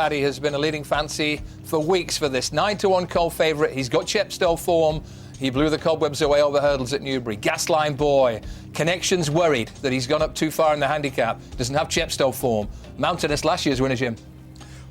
Paddy has been a leading fancy for weeks for this 9-1 cold favourite. He's got Chepstow form. He blew the cobwebs away over hurdles at Newbury. Gasline Boy. Connections worried that he's gone up too far in the handicap. Doesn't have Chepstow form. Mountainous last year's winner, Jim.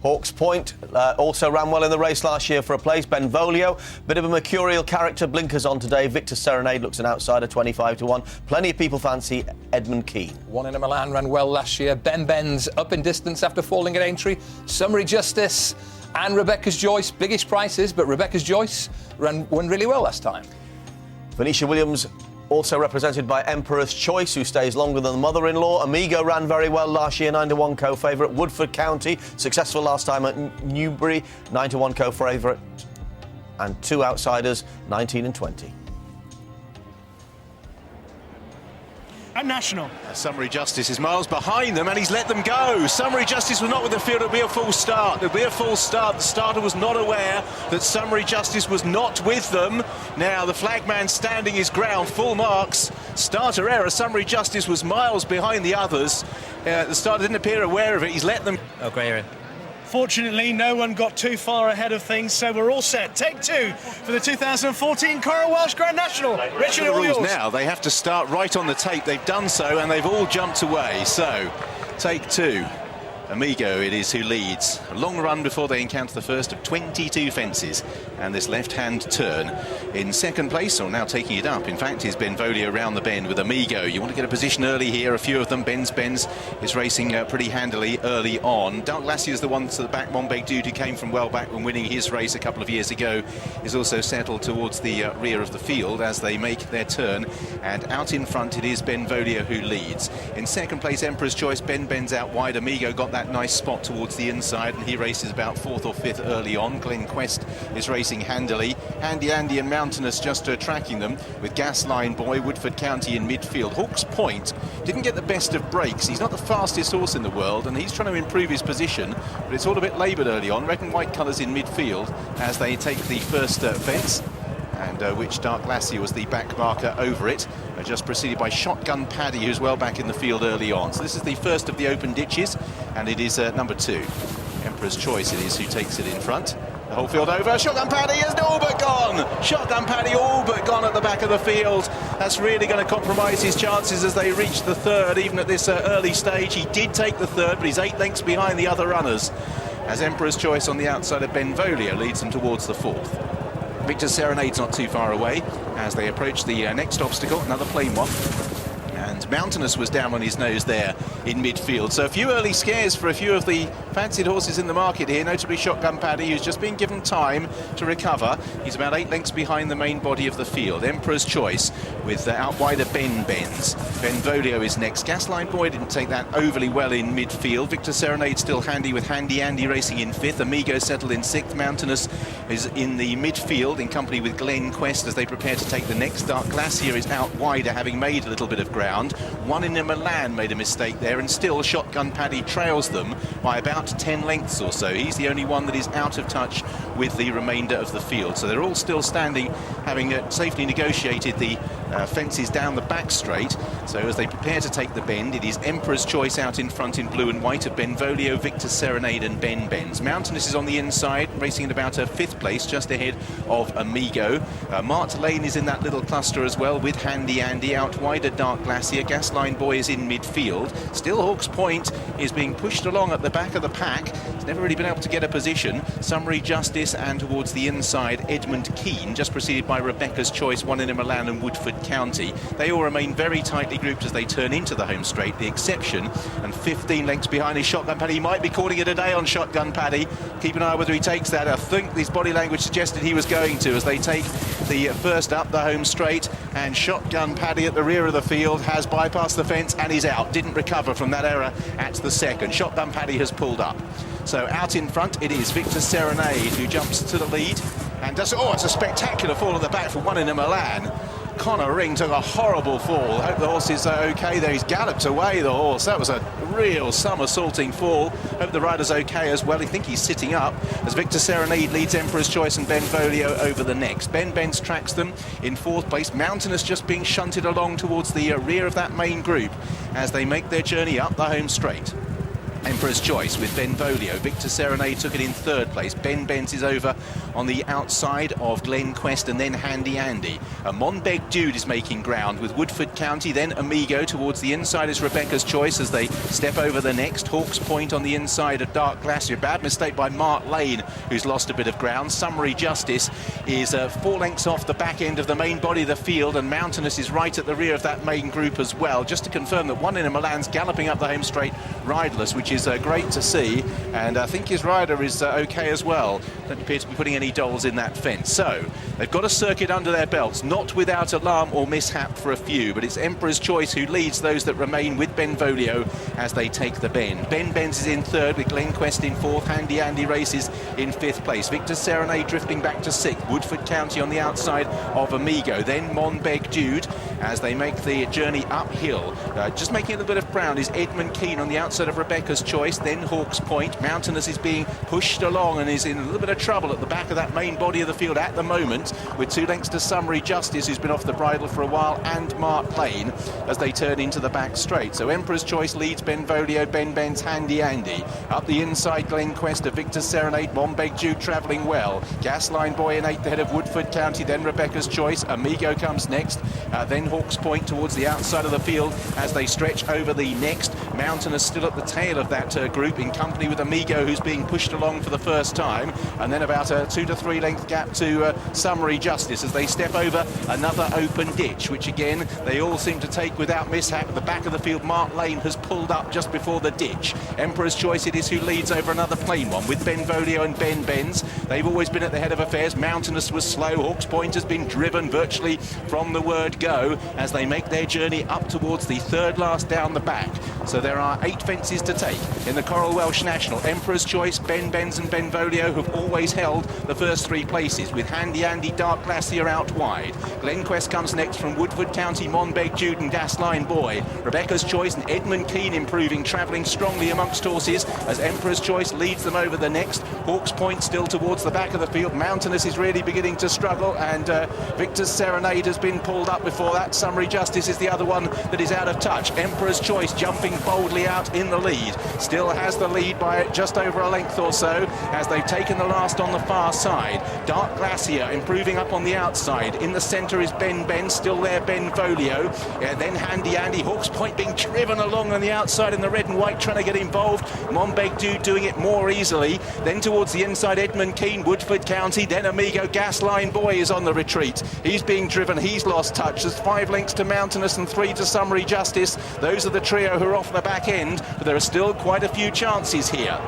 Hawks Point also ran well in the race last year for a place. Benvolio, bit of a mercurial character, blinkers on today. Victor Serenade looks an outsider, 25-1. Plenty of people fancy Edmund Keane. One in a Milan ran well last year. Ben's up in distance after falling at Aintree. Summary Justice and Rebecca's Joyce, biggest prices, but Rebecca's Joyce won really well last time. Venetia Williams, also represented by Emperor's Choice, who stays longer than the mother-in-law. Amigo ran very well last year, 9-1 co-favourite. Woodford County, successful last time at Newbury, 9-1 co-favourite. And two outsiders, 19 and 20. And National. Summary Justice is miles behind them and he's let them go. Summary Justice was not with the field. It'll be a full start. It'll be a full start. The starter was not aware that Summary Justice was not with them. Now the flagman standing his ground, full marks. Starter error. Summary Justice was miles behind the others. The starter didn't appear aware of it. He's let them. Oh, great error. Fortunately, no one got too far ahead of things, so we're all set. Take two for the 2014 Coral Welsh Grand National. Richard, the all rules yours. now, they have to start right on the tape. They've done so, and they've all jumped away. So, take two. Amigo it is who leads. A long run before they encounter the first of 22 fences and this left-hand turn. In second place, or now taking it up, in fact, is Benvolio around the bend with Amigo. You want to get a position early here. A few of them. Benz is racing pretty handily early on. Dark Lassie is the one to the back. Monbeg dude, who came from well back when winning his race a couple of years ago, is also settled towards the rear of the field as they make their turn. And out in front, it is Benvolio who leads. In second place, Emperor's Choice. Ben's out wide. Amigo got that nice spot towards the inside, and he races about 4th or 5th early on. Glenquest is racing handily. Handy Andy and Mountainous just tracking them, with Gasline Boy, Woodford County in midfield. Hawks Point didn't get the best of breaks. He's not the fastest horse in the world, and he's trying to improve his position, but it's all a bit laboured early on. Red and white colours in midfield as they take the first fence, and which Dark Lassie was the back marker over it, just preceded by Shotgun Paddy, who's well back in the field early on. So this is the first of the open ditches, and it is number 2. Emperor's Choice it is who takes it in front. The whole field over. Shotgun Paddy is all but gone. Shotgun Paddy all but gone at the back of the field. That's really going to compromise his chances as they reach the third. Even at this early stage, he did take the third, but he's 8 lengths behind the other runners, as Emperor's Choice on the outside of Benvolio leads them towards the 4th. Victor Serenade's not too far away as they approach the next obstacle, another plain one. And Mountainous was down on his nose there in midfield. So a few early scares for a few of the fancied horses in the market here, notably Shotgun Paddy, who's just been given time to recover. He's about 8 lengths behind the main body of the field. Emperor's Choice with out wider Benz. Benvolio is next. Gasline Boy didn't take that overly well in midfield. Victor Serenade still handy with Handy Andy racing in 5th. Amigo settled in 6th. Mountainous is in the midfield in company with Glenquest as they prepare to take the next. Dark Glacier is out wider, having made a little bit of ground. One in a Milan made a mistake there, and still Shotgun Paddy trails them by about 10 lengths or so. He's the only one that is out of touch with the remainder of the field. So they're all still standing, having safely negotiated the fences down the back straight. So as they prepare to take the bend, it is Emperor's Choice out in front in blue and white of Benvolio, Victor Serenade and Benz. Mountainous is on the inside, racing at about 5th place, just ahead of Amigo. Mart Lane is in that little cluster as well, with Handy Andy out wider. Dark Glacier. Gasline Boy is in midfield. Still Hawks Point is being pushed along at the back of the pack. He's never really been able to get a position. Summary Justice and towards the inside Edmund Keane, just preceded by Rebecca's Choice, one in a Milan and Woodford County. They all remain very tightly grouped as they turn into the home straight. The exception, and 15 lengths behind, is Shotgun Paddy. He might be calling it a day on Shotgun Paddy. Keep an eye whether he takes that. I think his body language suggested he was going to, as they take the first up the home straight, and Shotgun Paddy at the rear of the field has bypassed the fence and is out. Didn't recover from that error at the second. Shotgun Paddy has pulled up. So out in front it is Victor Serenade who jumps to the lead and does. Oh, it's a spectacular fall at the back for one in a Milan. Connor Ring took a horrible fall. Hope the horse is okay there. He's galloped away, the horse. That was a real somersaulting fall. Hope the rider's okay as well. I think he's sitting up as Victor Serenade leads Emperor's Choice and Benvolio over the next. Benz tracks them in 4th place. Mountainous just being shunted along towards the rear of that main group as they make their journey up the home straight. Emperor's Choice with Benvolio. Victor Serenade took it in third place. Ben Benz is over on the outside of Glenquest and then Handy Andy. Monbeg Dude is making ground with Woodford County, then Amigo towards the inside is Rebecca's Choice as they step over the next. Hawk's Point on the inside of Dark Glacier. Bad mistake by Mark Lane, who's lost a bit of ground. Summary Justice is 4 lengths off the back end of the main body of the field, and Mountainous is right at the rear of that main group as well. Just to confirm that one in a Milan's galloping up the home straight riderless, which is great to see, and I think his rider is okay as well. Don't appear to be putting any doles in that fence. So they've got a circuit under their belts, not without alarm or mishap for a few, but it's Emperor's Choice who leads those that remain with Benvolio as they take the bend. Ben Benz is in third with Glenquest in fourth. Handy Andy races in fifth place. Victor Serenade drifting back to sixth. Woodford County on the outside of Amigo. Then Monbeg Dude as they make the journey uphill. Just making a little bit of ground is Edmund Keane on the outside of Rebecca's Choice. Then Hawk's Point. Mountainous is being pushed along and is in a little bit of trouble at the back of that main body of the field at the moment, with 2 lengths to Summary Justice, who's been off the bridle for a while, and Mark Lane as they turn into the back straight. So Emperor's Choice leads Benvolio, Ben Ben's Handy Andy. Up the inside, Glenquest of Victor Serenade. Monbeg Dude travelling well. Gasline Boy in eighth ahead of Woodford County, then Rebecca's Choice. Amigo comes next, then Hawk's Point towards the outside of the field as they stretch over the next. Mountainous still at the tail of that group in company with Amigo, who's being pushed along for the first time, and then about a 2 to 3 length gap to Summary Justice as they step over another open ditch, which again they all seem to take without mishap. At the back of the field, Mark Lane has pulled up just before the ditch. Emperor's Choice it is who leads over another plain one with Benvolio and Ben Benz. They've always been at the head of affairs. Mountainous was slow. Hawk's Point has been driven virtually from the word go as they make their journey up towards the third last down the back. So there are 8 fences to take in the Coral Welsh National. Emperor's Choice, Ben Benz and Benvolio have always held the first 3 places, with Handy Andy, Dark Glacier out wide. Glenquest comes next from Woodford County, Monbeg Dude and Gasline Boy. Rebecca's Choice and Edmund Keane improving, travelling strongly amongst horses as Emperor's Choice leads them over the next. Hawk's Point still towards the back of the field. Mountainous is really beginning to struggle, and Victor's Serenade has been pulled up before that. Summary Justice is the other one that is out of touch. Emperor's Choice jumping boldly out in the lead. Still has the lead by just over a length or so as they've taken the last on the far side. Dark Glacier improving up on the outside. In the centre is Ben Ben, still there Benvolio. Then Handy Andy. Hawk's Point being driven along on the outside in the red and white, trying to get involved. Monbeg Dude doing it more easily. Then towards the inside, Edmund Keane, Woodford County. Then Amigo, Gasline Boy is on the retreat. He's being driven. He's lost touch. There's 5 lengths to Mountainous and 3 to Summary Justice. Those are the trio who are off the back end, but there are still quite a few chances here.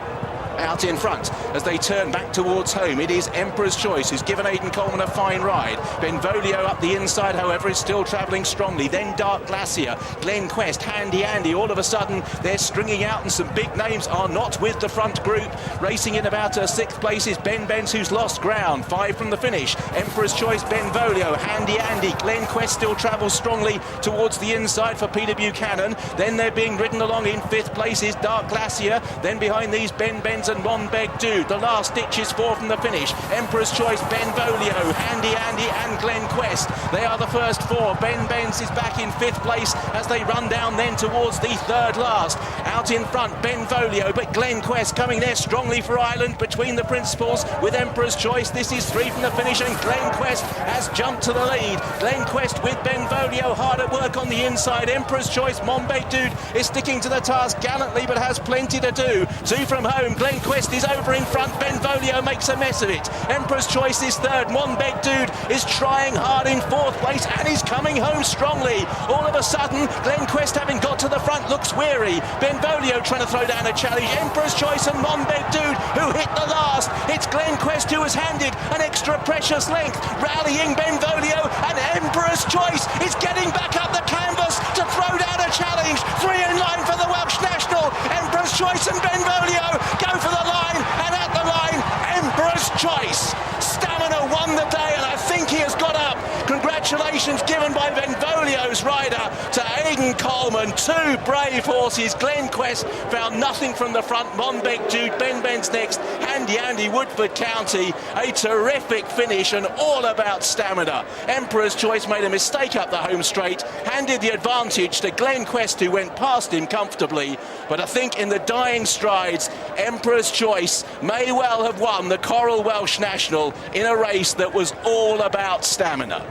Out in front as they turn back towards home, it is Emperor's Choice who's given Aidan Coleman a fine ride. Benvolio up the inside, however, is still travelling strongly. Then Dark Glacier, Glenquest, Handy Andy. All of a sudden they're stringing out, and some big names are not with the front group. Racing in about 6th place is Ben Benz, who's lost ground. 5 from the finish. Emperor's Choice, Benvolio, Handy Andy. Glenquest still travels strongly towards the inside for Peter Buchanan. Then they're being ridden along in 5th place is Dark Glacier. Then behind these Ben Benz and Monbeg Dude. The last ditch is 4 from the finish. Emperor's Choice, Benvolio, Handy Andy and Glenquest. They are the first 4. Ben Benz is back in 5th place as they run down then towards the third last. Out in front, Benvolio, but Glenquest coming there strongly for Ireland between the principals with Emperor's Choice. This is 3 from the finish, and Glenquest has jumped to the lead. Glenquest with Benvolio hard at work on the inside. Emperor's Choice, Monbeg Dude is sticking to the task gallantly but has plenty to do. 2 from home. Glenquest is over in front. Benvolio makes a mess of it. Emperor's Choice is 3rd. Monbeg Dude is trying hard in 4th place and is coming home strongly. All of a sudden, Glenquest, having got to the front, looks weary. Benvolio trying to throw down a challenge. Emperor's Choice and Monbeg Dude who hit the last. It's Glenquest who has handed an extra precious length. Rallying Benvolio, and Emperor's Choice is getting back up the canvas to throw down a challenge. 3 in line for the Welsh National. Emperor's Choice and Benvolio go for the line, and at the line, Emperor's Choice. Stamina won the day, and I think he has got up. Congratulations. Congratulations given by Benvolio's rider to Aidan Coleman. Two brave horses. Glenquest found nothing from the front. Monbeg, Jude, Ben's next. Handy Andy, Woodford County. A terrific finish and all about stamina. Emperor's Choice made a mistake up the home straight, handed the advantage to Glenquest, who went past him comfortably. But I think in the dying strides, Emperor's Choice may well have won the Coral Welsh National in a race that was all about stamina.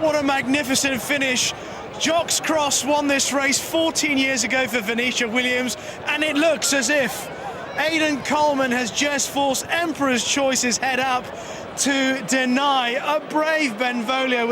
What a magnificent finish. Jocks Cross won this race 14 years ago for Venetia Williams, and it looks as if Aidan Coleman has just forced Emperor's Choice's head up to deny a brave Benvolio.